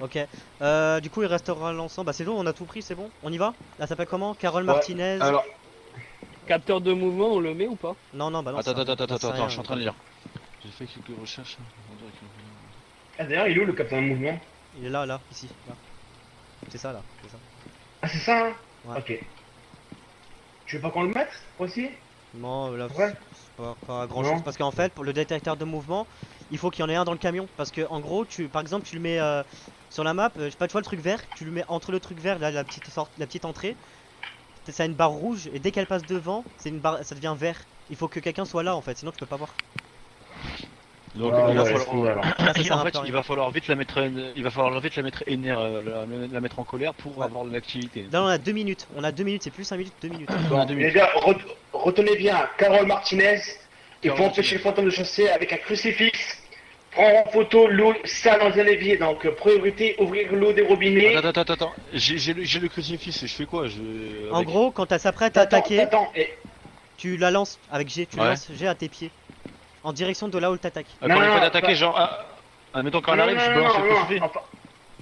Ok. Du coup, il restera l'ensemble. Bah, c'est bon, on a tout pris, c'est bon. On y va? Là, ça s'appelle comment? Carole Ouais, Martinez. alors, Capteur de mouvement, on le met ou pas? Non, non, bah non, Attends, ça attends, rien. attends, J'en sais attends, rien, je suis en train de lire. J'ai fait quelques recherches. ah, d'ailleurs, il est où le capitaine de mouvement? Il est là, là, ici, là. C'est ça, là. C'est ça. Ah, c'est ça, hein? Ouais. Ok. Tu veux pas qu'on le mette aussi? Non, là, Ouais. c'est pas grand chose. Non. Parce qu'en fait, pour le détecteur de mouvement, il faut qu'il y en ait un dans le camion. Parce que, en gros, par exemple, tu le mets sur la map, je sais pas, tu vois le truc vert, tu le mets entre le truc vert, là, la petite entrée. Ça a une barre rouge, et dès qu'elle passe devant, c'est une barre, ça devient vert. Il faut que quelqu'un soit là, en fait, sinon tu peux pas voir. Donc Ah, il va ouais, falloir. laisse tomber, alors. Là, ça sert En un fait, peu à il rien. va falloir vite la mettre, il va falloir vite la mettre la mettre en colère pour Ouais. avoir l'activité. Là, on a 2 minutes. On a 2 minutes, c'est plus 5 minutes, 2 minutes. Bon, deux les minutes. gars, retenez bien, Carole Martinez, il faut Carole empêcher le fantôme de chasser avec un crucifix, prendre en photo l'eau sale dans un évier, donc priorité, ouvrir l'eau des robinets. Attends. J'ai le crucifix, je fais quoi? En gros, quand elle s'apprête à attaquer, T'attends, et... tu la lances avec G. Tu Ouais. lances G à tes pieds. En direction de là où t'attaques. Quand Non, il non, faut d'attaquer, pas- genre, admettons quand elle non, arrive, non, je non, balance non, le non, crucifix.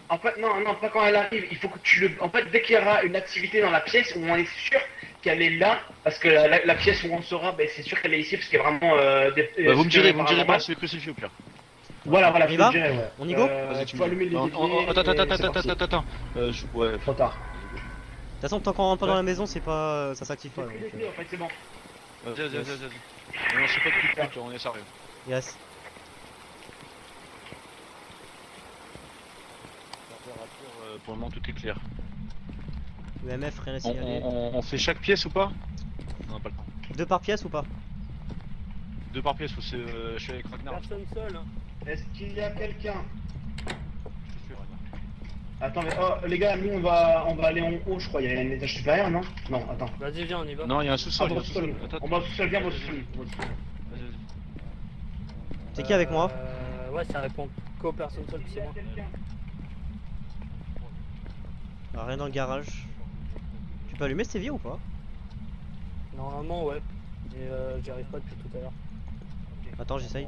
en fait, non, pas quand elle arrive, il faut que tu le... En fait, dès qu'il y aura une activité dans la pièce où on est sûr qu'elle est là, parce que la pièce où on sera, ben, c'est sûr qu'elle est ici, parce qu'il y a vraiment... Bah, vous me direz, paranormal. balance le crucifix au pire. Voilà, On y je va te dirais, ouais. On y go Vas-y, Tu peux allumer les Non, leviers, attends, et c'est parti. attends. Ouais. Trop tard. De toute façon, tant qu'on rentre pas dans la maison, c'est pas, ça s'active pas. J'ai pris donc, les clés, en fait, c'est bon. Vas-y. Non, c'est pas de plus, on est sérieux. Yes. Température, pour le moment, tout est clair. EMF, rien à On, signaler. on fait chaque pièce ou pas? Non, pas le temps. 2 par pièce ou pas? 2 par pièce ou c'est. Je suis avec Ragnar. Personne seule. Hein. Est-ce qu'il y a quelqu'un? Je suis Ragnar. Attends, mais oh, les gars, nous on va aller en haut, je crois. Il y a un étage supérieur, non? Non, attends. Vas-y, viens, on y va. Non, il y a un Ah, sous-sol. bon, il y a un sous-sol. sous-sol. Attends, On va au sous-sol, viens, on va au sous-sol. vas-y. C'est qui avec moi? Ouais, ça répond qu'aux personnes seules, c'est moi. Ah, rien dans le garage. Tu peux allumer Stevie ou pas? Normalement, ouais. Mais j'y arrive pas depuis tout à l'heure. Attends, j'essaye.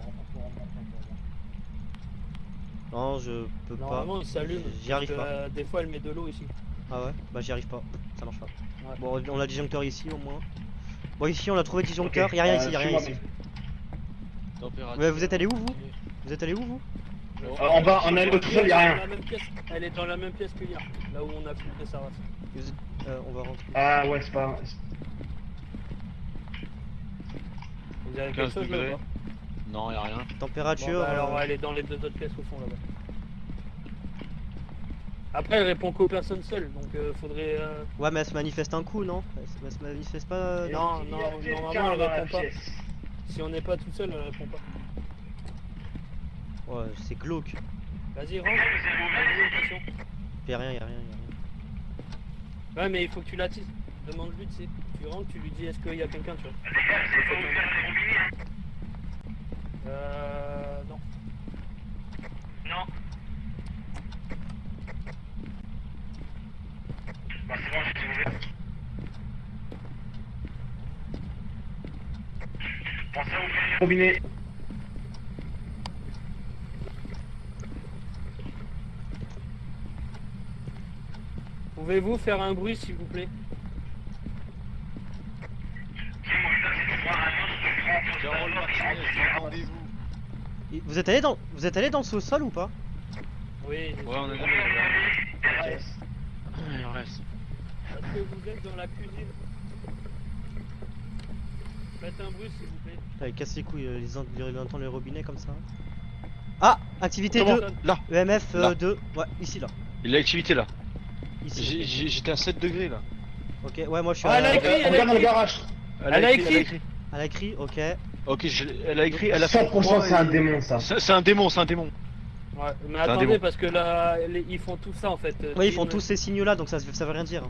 Non, je peux pas. Normalement, il s'allume. J'y arrive parce que, pas. des fois, elle met de l'eau ici. Ah ouais? Bah j'y arrive pas. Ça marche pas. Ouais. Bon, on a disjoncteur ici au moins. Bon, ici on a trouvé disjoncteur. Y'a rien ici, y'a rien ici. Température. Ouais, vous êtes allé où vous? Vous êtes allé où vous? En bas, on a le sous-sol, y a rien. Elle est dans la même pièce que hier, là où on a filmé sa race. On va rentrer. Ah ouais, c'est pas. Vous avez 15 quelque chose là degrés. ou pas? Non, y'a rien. Température. Bon, bah, alors elle est dans les deux autres pièces au fond là-bas. Après elle répond qu'aux personnes seules, donc faudrait... Ouais, mais elle se manifeste un coup, non? Elle se manifeste pas. Non, Il y a non, quelqu'un normalement elle dans la répond pas. pièce. Si on n'est pas tout seul, elle répond pas. Ouais, c'est glauque. Vas-y, rentre. Vas-y, une question. Y'a rien, y'a rien, y'a rien. Ouais, mais il faut que tu l'attises. Demande-lui, tu sais. Tu rentres, tu lui dis est-ce qu'il y a quelqu'un, tu vois. Non. Non. Bah c'est bon, j'ai ouvert. Pensez à ouvrir le robinet. Pouvez-vous faire un bruit, s'il vous plaît? Carole Martinez, entendez-vous? Vous êtes allé dans le sous-sol ou pas? Oui. Ouais, on est dans le. Il en reste. Est-ce que vous êtes dans la cuisine? Faites un bruit, s'il vous plaît. Putain, il casse les couilles, il entend les robinets comme ça. Ah! Activité Comment 2! Là, EMF Là. 2. Ouais, ici là. il a l'activité là. Ici. J'étais à 7 degrés là. Ok, ouais, moi je suis Ah, elle a écrit, elle a Regarde dans le écrit. garage. Elle a écrit. Elle a écrit, ok. Ok, elle a écrit, elle a fait 100% c'est un démon ça. C'est un démon, c'est un démon. Ouais, mais un attendez, démon. parce que là, ils font tout ça en fait. Ouais, ils font Team. tous ces signaux là, donc ça veut rien dire.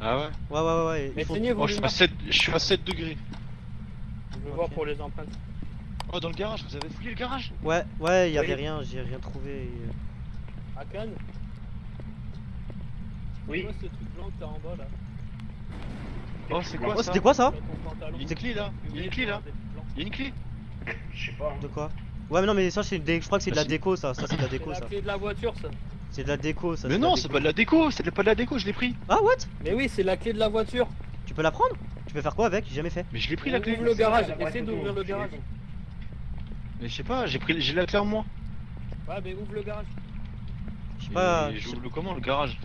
Ah ouais? Ouais. Mais Ils font... saignez, vous Moi je suis à 7 degrés. Je veux voir pour les empreintes. Oh, dans le garage, vous avez fouillé le garage? Ouais, y avait Oui. rien, j'ai rien trouvé. À Cannes? Oui. C'est quoi ce truc blanc que t'as en bas là? Oh, c'est quoi Oh, ça? c'était quoi ça? Sur ton pantalon. Il y a une clé là? Il y a une clé là? Il y a une clé? Je sais pas. De quoi? Ouais, mais non, mais ça, je crois que c'est de la déco ça. Ça, c'est de la déco C'est ça. la clé de la voiture ça. C'est de la déco ça. Mais c'est de la non, déco. c'est pas de la déco, c'est pas de la déco, je l'ai pris. Ah, what? Mais oui, c'est la clé de la voiture. Tu peux la prendre? Tu peux faire quoi avec? J'ai jamais fait. Mais je l'ai pris la clé. Ouvre le garage, C'est vrai, essaie la d'ouvrir le photo, garage. Mais je sais pas, j'ai la clé en moi. Ouais, mais ouvre le garage. Je sais pas. Et j'ouvre le comment le garage?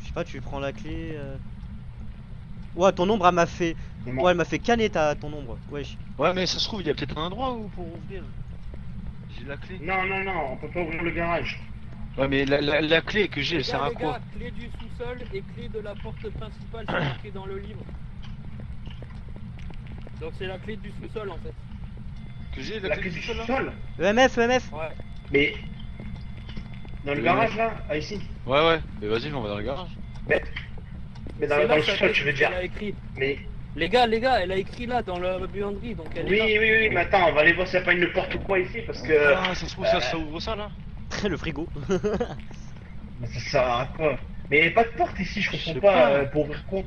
Je sais pas, tu prends la clé. Ouais, ton ombre elle m'a fait. Bon. Ouais, elle m'a fait canner ton ombre. Wesh. Ouais, mais ça se trouve, il y a peut-être un endroit où pour ouvrir. J'ai la clé. Non, non, non, on peut pas ouvrir le garage. Ouais, mais la clé que j'ai, elle Les sert gars, à les quoi? gars, clé du sous-sol et clé de la porte principale, c'est marqué dans le livre. Donc c'est la clé du sous-sol en fait. Que j'ai La clé du sous-sol, là? sol. EMF. Ouais. Mais. Dans le Oui. garage là? Ah, ici. Ouais, ouais, mais vas-y, on va dans le garage. Mais dans, C'est dans là le sa sol, clé tu veux qu'elle dire. a écrit. Mais. Les gars, elle a écrit là dans la buanderie, donc elle Oui, est là. oui, oui, mais attends, on va aller voir s'il n'y a pas une porte ou quoi ici parce que. Ah, ça se trouve, ça ouvre ça là? Le frigo. Mais ça sert à quoi? Mais il n'y a pas de porte ici, je Je sais comprends pas. pas. Pour ouvrir quoi?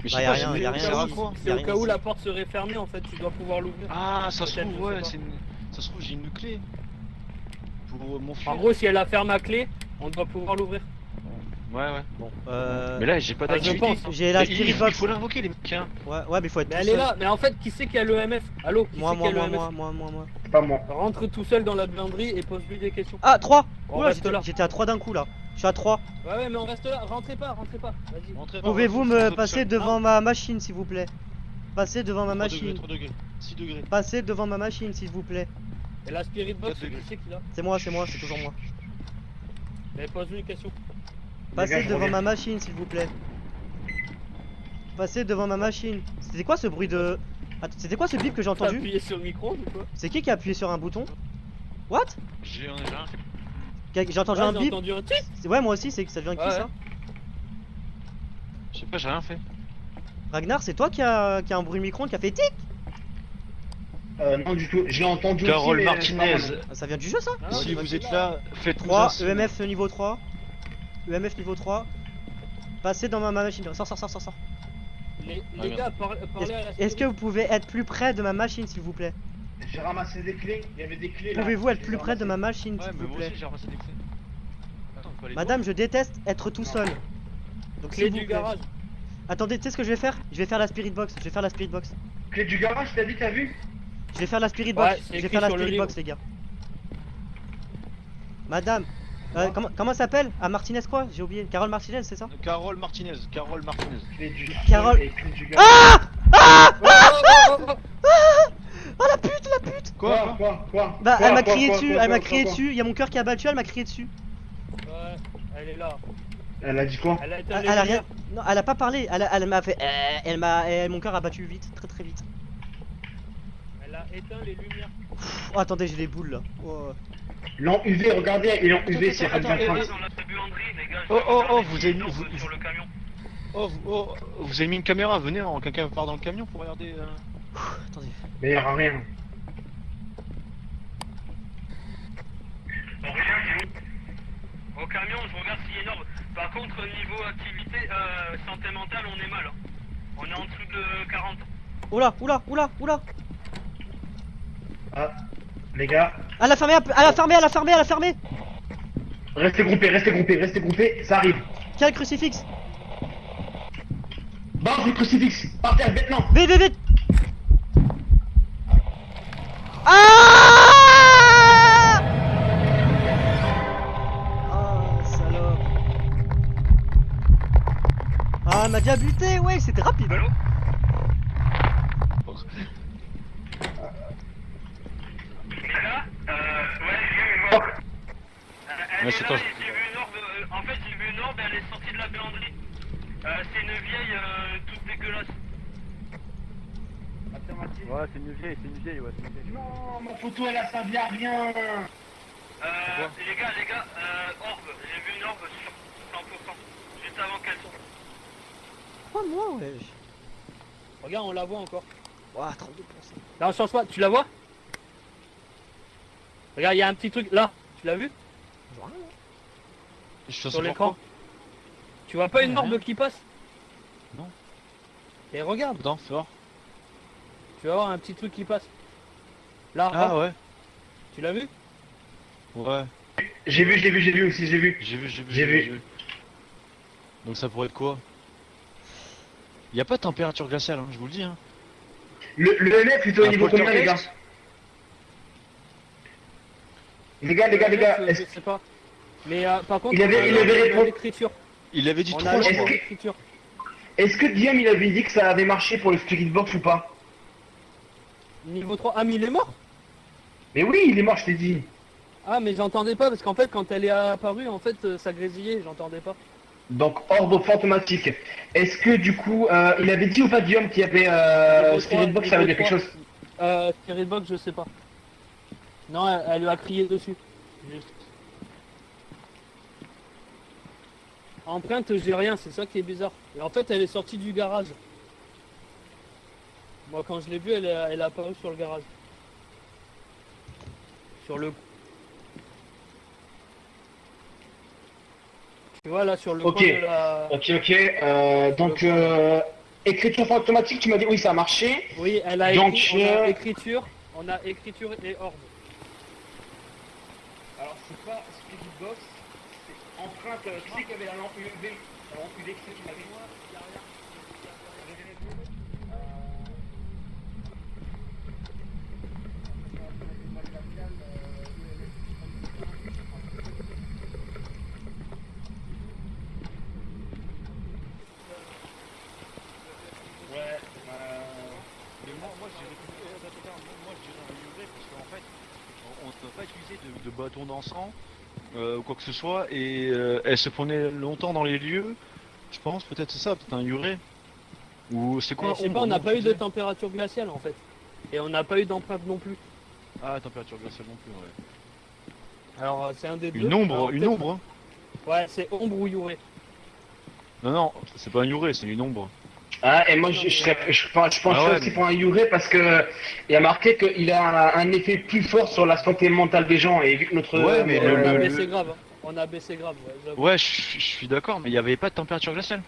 Mais je Bah, sais y a pas, rien, j'ai y a mis rien, ça y a va, rien. quoi. C'est au rien cas où ici. la porte serait fermée en fait, tu dois pouvoir l'ouvrir. Ah, ça se Peut-être, trouve, je sais ouais, pas. ça se trouve, j'ai une clé. Pour mon En gros, si elle a fermé à clé, on doit pouvoir l'ouvrir. Ouais, ouais. Bon, Mais là, j'ai pas Ah, je d'activité. pense. j'ai la Mais spirit il box. faut l'invoquer, les mecs, hein. Ouais, mais faut être Mais tout elle est seul. là, mais en fait, qui c'est qui a le MF? Allô, qui Moi. c'est qui a le MF? C'est pas moi. Rentre tout seul dans la buanderie et pose-lui des questions. Ah, 3. On Oula, reste là. j'étais à 3 d'un coup là. Je suis à 3. Ouais, mais on reste là, rentrez pas, vas-y. Rentrez, Pouvez-vous rentrez, me rentrez passer seul. devant ma machine s'il vous plaît? Passez devant ma 3 degrés, machine. 3 degrés, 6 degrés. Passez devant ma machine s'il vous plaît. Et la spirit box, 4 degrés. qui c'est qui l'a? C'est moi, c'est toujours moi. Mais pose-lui une question. Passez gars, je devant reviens. ma machine s'il vous plaît. Passez devant ma machine. C'était quoi ce bruit de... Attends, c'était quoi ce bip que j'ai T'as entendu? appuyé sur le micro ou quoi? C'est qui a appuyé sur un bouton? What? J'ai rien fait. J'ai entendu Ouais, un j'ai bip? entendu un tic. Ouais, moi aussi, c'est que ça vient de qui Ouais, ça? Je sais pas, j'ai rien fait. Ragnar, c'est toi qui a un bruit micro qui a fait tic? Non, du tout. J'ai entendu. Carole aussi, mais Martinez, c'est pas moi. Ah, ça vient du jeu ça? Ah, si bah, vous c'est êtes là. là, faites-nous 3, un signe. EMF niveau 3. EMF niveau 3. Passez dans ma machine. Sors. Les merde. gars, parlez à la Est-ce que vous pouvez être plus près de ma machine s'il vous plaît? J'ai ramassé des clés. Il y avait des clés là. Pouvez-vous être Je plus les ai près de ma ramassées. machine Ouais, s'il mais vous moi plaît? aussi j'ai ramassé des clés. Attends, on peut aller Madame, je déteste être tout seul. Donc Clé s'il vous du plaît. garage. Attendez, tu sais ce que je vais faire? Je vais faire la spirit box. Clé du garage, t'as dit, t'as vu? Je vais faire la spirit Ouais, box. c'est Je vais écrit faire la sur le spirit livre. box les gars. Madame, comment elle s'appelle? Ah, Martinez quoi? J'ai oublié. Carole Martinez, c'est ça? voir. Carole Martinez. Clé du Carole- et clé du garage. Oh, Oh la pute! Quoi Quoi? Bah, Quoi, elle m'a quoi, crié quoi, dessus, quoi, elle m'a quoi, crié quoi dessus. Il y a mon cœur qui a battu, elle m'a crié dessus. Ouais, elle est là. Elle a dit quoi? Elle a éteint les Elle a rien. lumières. Non, elle a pas parlé. Elle m'a fait. Mon cœur a battu vite, très vite. Elle a éteint les lumières. Oh, attendez, j'ai les boules là. Oh. Lampe UV, regardez, et lampe UV, c'est attends, bien attends, train. Dans la buanderie, les gars. Oh, vous avez mis... sur le camion. vous avez mis une caméra, venez, quelqu'un part dans le camion pour regarder... Attendez. Mais il y aura rien. Aurélien, c'est où? Au camion, je regarde s'il est énorme. Par contre, niveau activité, santé mentale, on est mal. Hein. On est en dessous de 40. Oula. Ah, les gars, Elle a fermé. restez groupés, ça arrive. Quel crucifix? Bande le crucifix, par terre, maintenant. Vite. Ah! Oh, salope. Ah, elle m'a déjà buté, ouais, c'était rapide. Allô? Les gars, ouais, j'ai vu une orbe. Elle Ouais, est c'est là, toi. et j'ai vu une orbe. En fait, j'ai vu une orbe, elle est sortie de la buanderie. C'est une vieille toute dégueulasse. Affirmatif. Ouais, c'est une vieille, ouais, c'est une vieille. Non, ma photo, elle a servi à rien. Les gars, orbe. J'ai vu une orbe sur 100%. Juste avant qu'elle sorte. Oh, moi, ouais. Regarde, on la voit encore. Ouah, 32%. Là, change pas, tu la vois? Regarde, il y a un petit truc là. Tu l'as vu? Sur l'écran. Tu vois pas une orbe qui passe? Non. Et regarde, Dedans, fort. tu vas voir un petit truc qui passe. Là, Ah oh, ouais. tu l'as vu? Ouais. J'ai vu aussi, j'ai vu. J'ai vu. Donc ça pourrait être quoi? Y a pas de température glaciale, hein, je vous le dis. Hein. Le MF plutôt au Un niveau combien, les gars? poltergeist. Les gars, Je sais pas. Mais par contre, Il avait on a répondu. l'écriture. Il avait dit On 3, a je est-ce crois. que- l'écriture. Est-ce que Guillaume il avait dit que ça avait marché pour le Spirit Box ou pas? Niveau 3. Ah, mais il est mort? Mais oui, il est mort, je t'ai dit. Ah, mais j'entendais pas parce qu'en fait, quand elle est apparue, en fait, ça grésillait, j'entendais pas. Donc orbe fantomatique. Est-ce que du coup, il avait dit ou pas Guillaume qu'il y avait Niveau Spirit 3, Box, ça veut dire niveau quelque chose? 3. Spirit Box, je sais pas. Non, elle lui a crié dessus. Juste. Empreinte, j'ai rien, c'est ça qui est bizarre. Et en fait, elle est sortie du garage. Moi, quand je l'ai vue, elle est apparue sur le garage. Sur le... Tu vois, là, sur le Ok. coin de la... Ok. Donc écriture fantomatique, tu m'as dit oui, ça a marché. Oui, elle a Donc, écrit, on a écriture et orbe. Alors c'est pas Spirit Box, c'est empreinte. Tu sais qu'il y avait la lampe UV, la lampe UV que tu m'avais dit. Ouais. Mais moi je dirais moi je dirais un Yuré parce qu'en fait on ne peut pas utiliser de bâton d'encens ou quoi que ce soit et elle se prenait longtemps dans les lieux. Je pense peut-être c'est ça, peut-être un Yuré. Ou c'est quoi Je sais pas, on n'a pas eu de température glaciale en fait. Et on n'a pas eu d'empreinte non plus. Ah température glaciale non plus ouais. Alors c'est un des deux. Une ombre, Alors, une peut-être- ombre hein. Ouais, c'est ombre ou Yuré. Non, c'est pas un Yuré, c'est une ombre. Ah, et moi Non, mais, je pense Ah ouais, aussi mais- pour un Yuré parce que il a marqué qu'il a un effet plus fort sur la santé mentale des gens et vu que notre Ouais, mais on a le- baissé grave. Hein. On a baissé grave, ouais, j'avoue. Ouais, je suis d'accord, mais il n'y avait pas de température glaciale.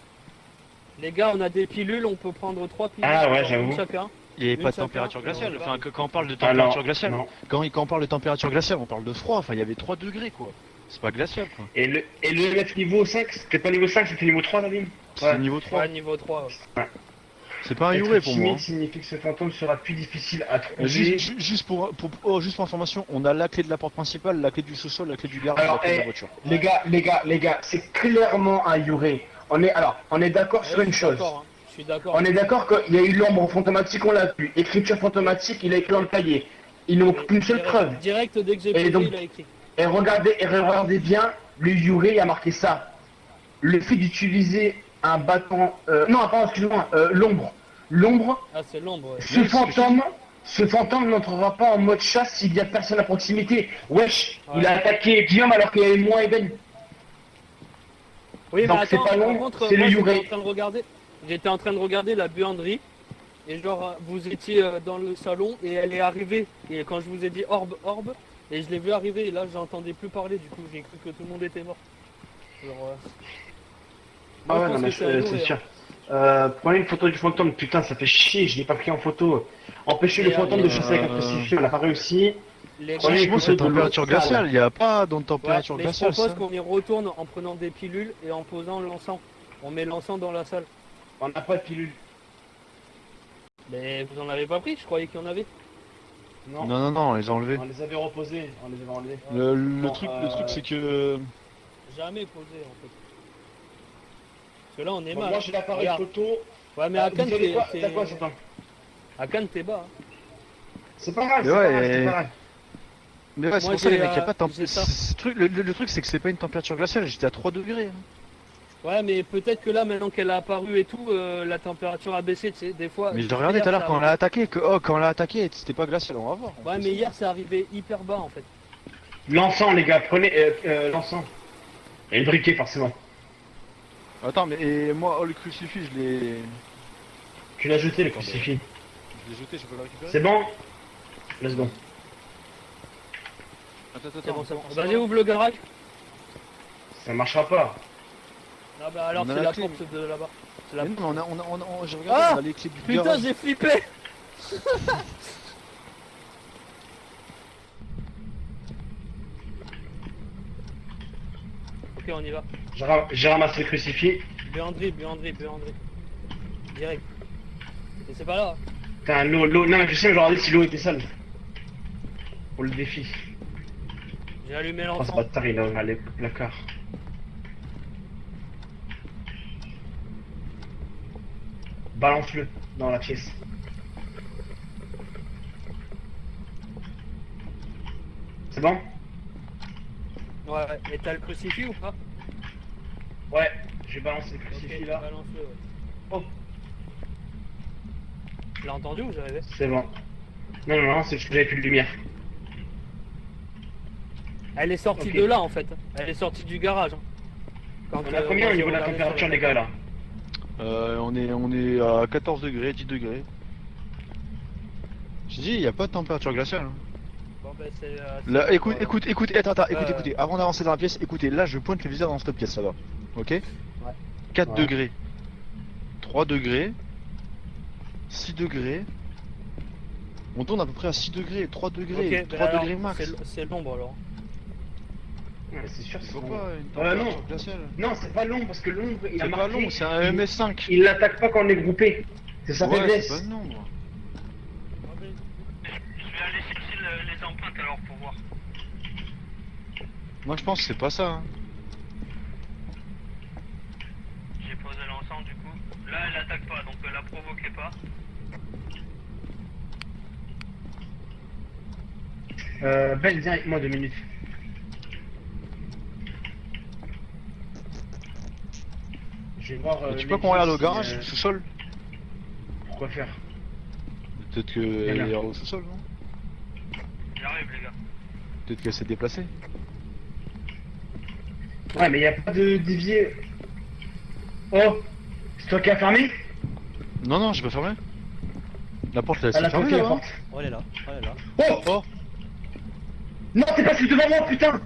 Les gars, on a des pilules, on peut prendre 3 pilules. Ah ouais, une j'avoue. chacun. Il n'y avait Une pas de chacun, température glaciale. on Enfin, quand on parle de Ah, non, température glaciale, non. quand on parle de température glaciale, on parle de froid. Enfin, il y avait 3 degrés quoi. C'est pas glacial quoi. Et le MF niveau 5, c'était pas niveau 5, c'était niveau 3 David. C'est niveau 3. Ouais, niveau 3. Ouais. C'est pas un Être Yuré pour moi. timide signifie que ce fantôme sera plus difficile à Hein. trouver. Juste pour information, on a la clé de la porte principale, la clé du sous-sol, la clé du garage, Alors, la clé de la eh, voiture. Les gars, c'est clairement un Yuré. On est d'accord sur Ouais, une je suis chose. d'accord, hein. Je suis d'accord. On est d'accord qu'il y a eu l'ombre fantomatique, on l'a vu. Écriture fantomatique, il a écrit dans le cahier. Il ne manque qu'une seule Direct- preuve. Direct dès que j'ai Et posé, donc- il a écrit. Et regardez bien, le Yuré a marqué ça. Le fait d'utiliser un bâton... non, pardon, excusez-moi, l'ombre. L'ombre, Ah, c'est l'ombre, ouais. ce fantôme n'entrera pas en mode chasse s'il y a personne à proximité. Wesh, Ouais. il a attaqué Guillaume alors qu'il y avait moi et Ben. Oui, Donc, mais c'est attends, pas par l'ombre, contre, c'est le moi, Yuré. j'étais en train de regarder la buanderie, et genre, vous étiez dans le salon, et elle est arrivée, et quand je vous ai dit orbe, et je l'ai vu arriver, et là, j'entendais plus parler, du coup, j'ai cru que tout le monde était mort. Genre, moi, Ah je ouais, pense non, mais que c'est un c'est Yuré, sûr. hein. Prenez une photo du fantôme, putain, ça fait chier, je l'ai pas pris en photo. Empêchez le Et, fantôme de chasser avec un euh, crucifix, on n'a pas réussi. Les gars, Prenez une Franchement, photo c'est de température l'autre salle. glaciale. Il n'y a pas de ouais, température mais je glaciale. propose Ça. qu'on y retourne en prenant des pilules et en posant l'encens. On met l'encens dans la salle. On n'a pas de pilule. Mais vous en avez pas pris, je croyais qu'il y en avait. Non. Non, on les a enlevés. On les avait reposés, on les avait enlevés. Le Bon, truc, c'est que. Jamais posé, en fait. Parce que là, on est Bon, mal. moi j'ai l'appareil Regarde. photo. Ouais, mais à Vous Cannes, savez quoi t'es... T'as quoi, Satan? À Cannes, t'es bas. Hein. C'est pas grave, Mais c'est pas ouais, grave, c'est pas grave. Mais ouais, c'est Moi, pour ça les j'ai, mecs, y a pas de j'ai ça. Le truc, c'est que c'est pas une température glaciale. J'étais à 3 degrés. Hein. Ouais, mais peut-être que là, maintenant qu'elle a apparu et tout, la température a baissé, tu sais, des fois... Mais je regardais hier, tout à l'heure ça quand on l'a arrivait- attaqué. Quand on l'a attaqué, c'était pas glacial. On va voir. Ouais, mais hier, c'est arrivé hyper bas, en fait. L'encens, les gars, prenez l'encens. Et le briquet, forcément. Attends, mais et moi, le crucifix, je l'ai Tu l'as jeté, le crucifix. jeté. Je peux le récupérer. C'est bon? Let's go. Attends, C'est bon, c'est bon. Vas-y, ouvre le garage. Ça marchera pas. Ah bah alors, On a c'est la la clé, porte de là-bas. C'est la... Mais non, mais j'ai regardé, Ah on a les clés du Putain, garage. j'ai flippé. Ok, on y va. J'ai ramassé le crucifix. Buanderie. Direct. Et c'est pas là. Putain, l'eau. Non, mais je sais, mais je regardais si l'eau était sale. Pour le défi. J'ai allumé Oh, ce l'enfant. bâtard, il a ouvert les placards. Balance-le dans la pièce. C'est bon? Ouais, et t'as le crucifix ou pas? Ouais, j'ai balancé le Ok, crucifix là. balance-le, ouais. Oh, Tu l'as entendu ou j'arrivais? c'est bon. Non, c'est parce que j'avais plus de lumière. Elle est sortie Ok. de là en fait. Elle est sortie du garage. Hein. Quand, On a combien moi, au j'ai niveau de la regardé sur température, le- les gars là? On est à 14 degrés, 10 degrés. J'ai dit, il n'y a pas de température glaciale. Hein. Bon, ben, c'est, Là, c'est écoute, bon, écoute, attends, Euh. écoutez. Avant d'avancer dans la pièce, écoutez, là je pointe le viseur dans cette pièce, ça va. Ok? 4 Ouais. degrés, 3 degrés, 6 degrés. On tourne à peu près à 6 degrés, 3 degrés, Ok, ben 3 alors, degrés max. c'est l'ombre alors. Ouais, c'est sûr, Il c'est faut bon. pas une température non. glaciale. Non, c'est pas l'ombre parce que l'ombre, il a C'est pas marqué. long, c'est un MS5. Il l'attaque pas quand on est groupé. C'est sa Ouais, faiblesse. c'est pas une ombre. Je vais aller chercher les empreintes alors pour voir. Moi je pense que c'est pas ça. Hein. J'ai posé l'encens du coup. Là elle attaque pas donc la provoquez pas. Ben, viens avec moi 2 minutes. Je vais voir. Tu les peux qu'on regarde au pièces, garage, si, sous-sol? Pourquoi faire? Peut-être qu'elle est au sous-sol, non? J'arrive les gars. Peut-être qu'elle s'est déplacée. Ouais, mais y a pas de dévier. Oh! C'est toi qui as fermé? Non, non, j'ai pas fermé. La porte, elle Elle s'est a fermée bloqué la là-bas. porte. Oh, elle est là. Oh, elle est là. Oh! Oh! Non, t'es passé devant moi, putain!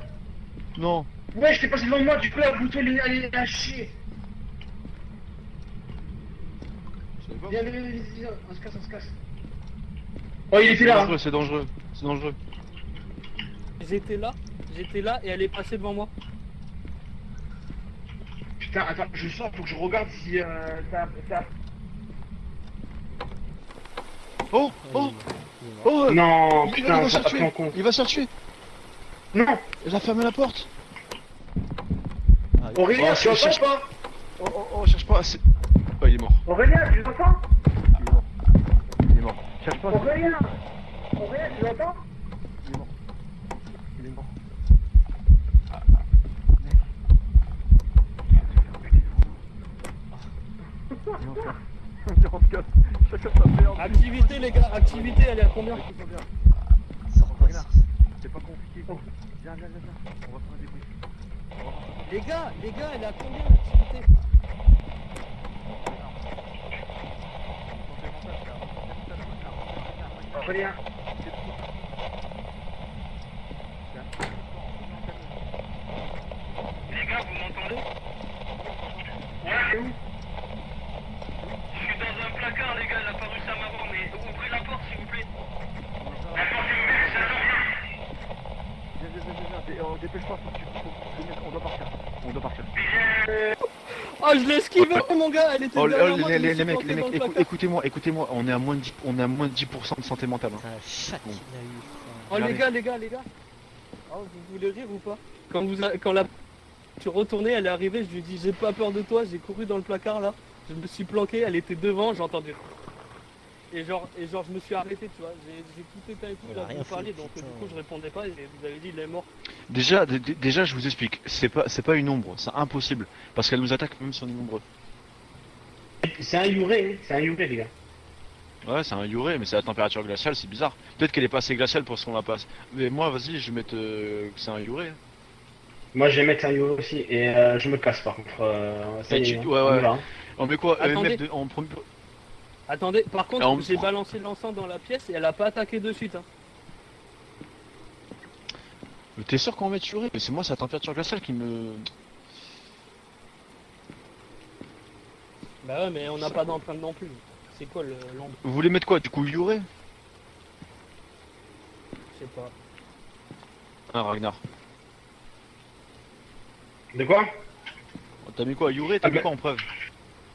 Non! Ouais, je t'ai passé devant moi, du coup la bouton elle est à chier. Je savais pas. Viens, on se casse. Oh, il était C'est là! dangereux, c'est dangereux. C'est dangereux. J'étais là et elle est passée devant moi. Putain, attends, je sors, faut que je regarde si t'as. Oh! Oh, Oh! il est mort. Oh! Non, Il putain, va se ça faire a pris en tuer! compte. Il va se faire tuer! Non! Elle a fermé la porte! Ah, oui. Aurélien, Oh, tu entends cherche- ou pas? Oh, cherche pas! Oh, il est mort. Aurélien, tu l'entends? Il est mort. Il est mort. Cherche pas! Aurélien, tu l'entends? Il est mort. Il est mort. Activité les gars, activité, elle est à combien? Ça repasse. C'est pas compliqué. Viens. On va faire un débrief. Les gars, elle est à combien l'activité? Aurélien. Les gars vous m'entendez? Ouais, c'est où? Je suis dans un placard les gars, elle a paru ça m'avant mais ouvrez la porte s'il vous plaît. La porte est ouverte, ça Viens. Dépêche-toi, on doit partir. Ah, je l'ai esquivé mon gars, elle était Oh, derrière moi, je me les suis mecs, planté dans le placard. écoutez-moi, on est à moins de 10% de santé mentale. Hein. Putain, la chatte Bon. qu'il a eu. Oh Regardez. les gars. Oh, vous voulez rire ou pas? Quand la je suis retourné, elle est arrivée, je lui ai dit j'ai pas peur de toi, j'ai couru dans le placard là, je me suis planqué, elle était devant, j'ai entendu. Et genre je me suis arrêté, tu vois, j'ai tout éteint et tout, Elle là a rien vous parliez, fait, donc putain. du coup je répondais pas et vous avez dit il est mort. Déjà, je vous explique, c'est pas une ombre, c'est impossible. Parce qu'elle nous attaque même si on est nombreux. C'est un Youré, les gars. Ouais, c'est un Youré, mais c'est la température glaciale, c'est bizarre. Peut-être qu'elle est pas assez glaciale pour ce qu'on la passe. Mais moi, vas-y, je vais mettre que c'est un Youré. Moi je vais mettre un Youré aussi et je me casse par contre. Ça y est, Ouais, on y ouais. va, hein. On met quoi Attendez. MF en premier. Attendez, par contre Alors, j'ai balancé l'encens dans la pièce et elle a pas attaqué de suite. Hein. Mais t'es sûr qu'on va mettre Youré? Mais c'est moi, c'est la température glaciale qui me. Bah ouais mais on n'a pas d'empreinte non plus. C'est quoi l'ombre? Vous voulez mettre quoi? Du coup, Youré? Je sais pas. Ah, Ragnar. De quoi? T'as mis quoi, Yuré? T'as mis quoi en preuve?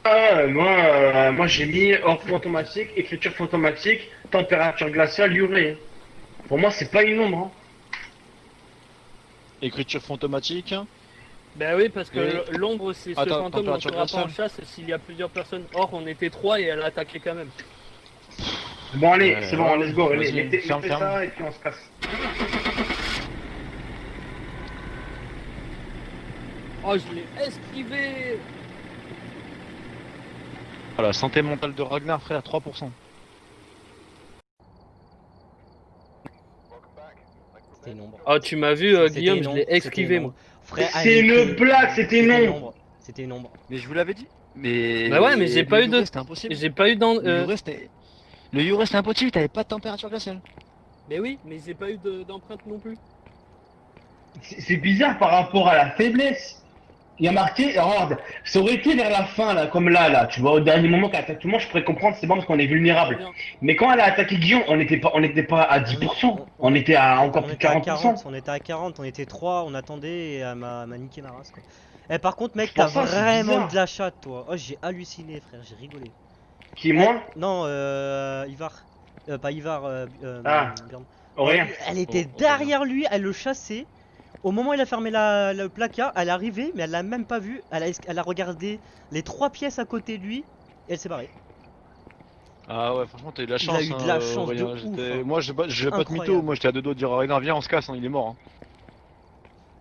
Moi j'ai mis ordre fantomatique, écriture fantomatique, température glaciale, urée. Pour moi, c'est pas une ombre. Hein. Écriture fantomatique. Bah oui, parce que Et- l'ombre, c'est ce Attends, fantôme dont température on va pas en glaciale. chasse s'il y a plusieurs personnes. Or, on était 3 et elle a attaqué quand même. Bon, allez, Ouais, c'est bon, ouais, let's go. Allez, vas-y, mettez ferme, ferme. ça et puis on se casse. Oh, je l'ai esquivé. Voilà, santé mentale de Ragnar, frère, 3%. C'était une ombre. Oh, tu m'as vu, C'était Guillaume, une je ombre, l'ai c'était esquivé, une moi. ombre. Frère, C'est elle une était- blague, c'était une C'était ombre. C'était une ombre. Mais je vous l'avais dit. Mais. Bah ouais, mais j'ai pas eu de- Yuré, c'était impossible. J'ai pas eu dans. Le Yuré, c'était impossible, t'avais pas de température glaciale. Mais oui, mais j'ai pas eu d'empreinte non plus. C'est bizarre par rapport à la faiblesse. Il y a marqué, regarde, ça aurait été vers la fin, là, comme là, tu vois, au dernier moment qu'elle attaque tout le monde, je pourrais comprendre, c'est bon parce qu'on est vulnérable. Bien. Mais quand elle a attaqué Guillaume, on n'était pas à 10%, on était à encore plus de était à 40%. on était à 40, on était 3, on attendait et elle m'a niqué ma race quoi. Eh par contre mec, Pour t'as ça, c'est vraiment bizarre. de la chatte toi. Oh j'ai halluciné frère, j'ai rigolé. Qui, moi? Non, Ivar. Pas Ivar, Ah. Bjorn. Rien. Elle était Oh, derrière lui, elle le chassait. Au moment où il a fermé le placard, elle est arrivée, mais elle l'a même pas vu. Elle a regardé les 3 pièces à côté de lui et elle s'est barrée. Ah ouais, franchement, t'as eu de la Il chance. a eu de la hein, chance de Aurélien. ouf, J'étais- hein. Moi, je vais pas de mytho. Incroyable. Moi, j'étais à deux doigts de dire à Ragnar, viens, on se casse, hein, il est mort. Hein.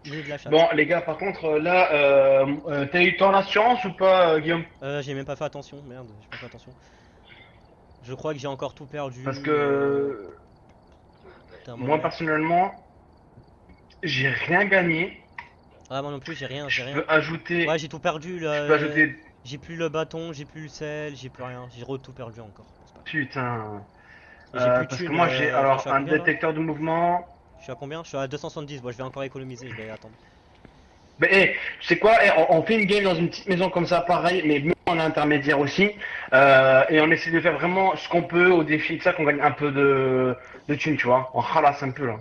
Il a eu de la chatte. Bon, les gars, par contre, là, t'as eu ton assurance ou pas, Guillaume? J'ai même pas fait attention, merde, j'ai pas fait attention. Je crois que j'ai encore tout perdu. Parce que Putain, moi, personnellement, j'ai rien gagné. Ah moi non plus j'ai rien, Je j'ai rien. peux ajouter, Ouais j'ai tout perdu je là. peux ajouter, J'ai plus le bâton, j'ai plus le sel, j'ai plus rien. J'ai tout perdu encore. C'est pas grave. putain. Et j'ai plus de Parce que thunes, moi, j'ai je alors suis à un combien, là détecteur de mouvement. Je suis à combien? Je suis à 270, bon je vais encore économiser, je vais attendre. Mais tu sais quoi, on fait une game dans une petite maison comme ça, pareil, mais même en intermédiaire aussi. Et on essaie de faire vraiment ce qu'on peut au défi de ça, qu'on gagne un peu de thunes, tu vois. On ralasse un peu là.